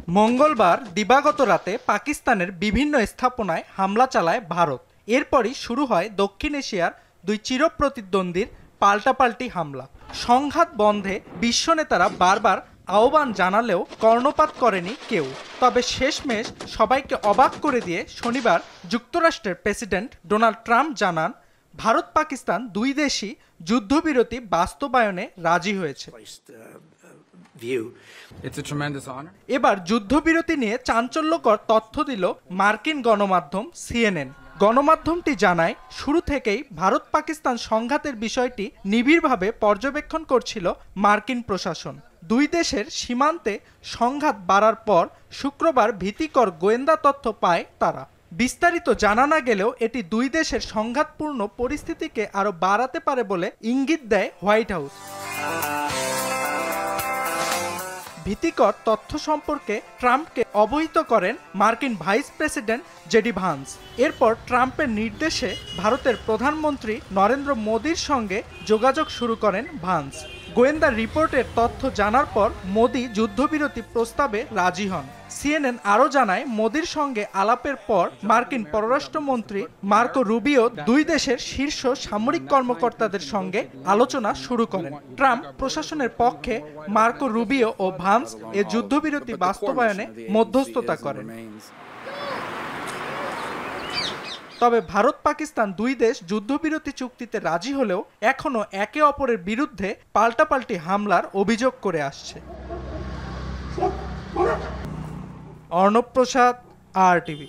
মঙ্গলবার দিবাগত রাতে পাকিস্তানের বিভিন্ন স্থাপনায় হামলা চালায় ভারত। এরপরই শুরু হয় দক্ষিণ এশিয়ার দুই চিরপ্রতিদ্বন্দ্বীর পাল্টাপাল্টি হামলা। সংঘাত বন্ধে বিশ্ব নেতারা বারবার আহ্বান জানালেও কর্ণপাত করেনি কেউ। তবে শেষমেশ সবাইকে অবাক করে দিয়ে শনিবার যুক্তরাষ্ট্রের প্রেসিডেন্ট ডোনাল্ড ট্রাম্প জানান, ভারত পাকিস্তান দুই দেশই যুদ্ধবিরতি বাস্তবায়নে রাজি হয়েছে। এবার যুদ্ধবিরতি নিয়ে চাঞ্চল্যকর তথ্য দিল মার্কিন গণমাধ্যম সিএনএন। গণমাধ্যমটি জানায়, শুরু থেকেই ভারত পাকিস্তান সংঘাতের বিষয়টি নিবিড়ভাবে পর্যবেক্ষণ করছিল মার্কিন প্রশাসন। দুই দেশের সীমান্তে সংঘাত বাড়ার পর শুক্রবার ভীতিকর গোয়েন্দা তথ্য পায় তারা। বিস্তারিত জানা না গেলেও এটি দুই দেশের সংঘাতপূর্ণ পরিস্থিতিকে আরও বাড়াতে পারে বলে ইঙ্গিত দেয় হোয়াইট হাউস। ভীতিকর তথ্য সম্পর্কে ট্রাম্পকে অবহিত করেন মার্কিন ভাইস প্রেসিডেন্ট জেডি ভান্স। এরপর ট্রাম্পের নির্দেশে ভারতের প্রধানমন্ত্রী নরেন্দ্র মোদির সঙ্গে যোগাযোগ শুরু করেন ভান্স। গোয়েন্দা রিপোর্টের তথ্য জানার পর মোদি যুদ্ধবিরতি প্রস্তাবে রাজি হন। সিএনএন আরও জানায়, মোদির সঙ্গে আলাপের পর মার্কিন পররাষ্ট্রমন্ত্রী মার্কো রুবিও দুই দেশের শীর্ষ সামরিক কর্মকর্তাদের সঙ্গে আলোচনা শুরু করেন। ট্রাম্প প্রশাসনের পক্ষে মার্কো রুবিও ও ভান্স এ যুদ্ধবিরতি বাস্তবায়নে মধ্যস্থতা করেন। তবে ভারত পাকিস্তান দুই দেশ যুদ্ধবিরতি চুক্তিতে রাজি হলেও এখনও একে অপরের বিরুদ্ধে পাল্টাপাল্টি হামলার অভিযোগ করে আসছে। অর্ণব প্রসাদ, RTV।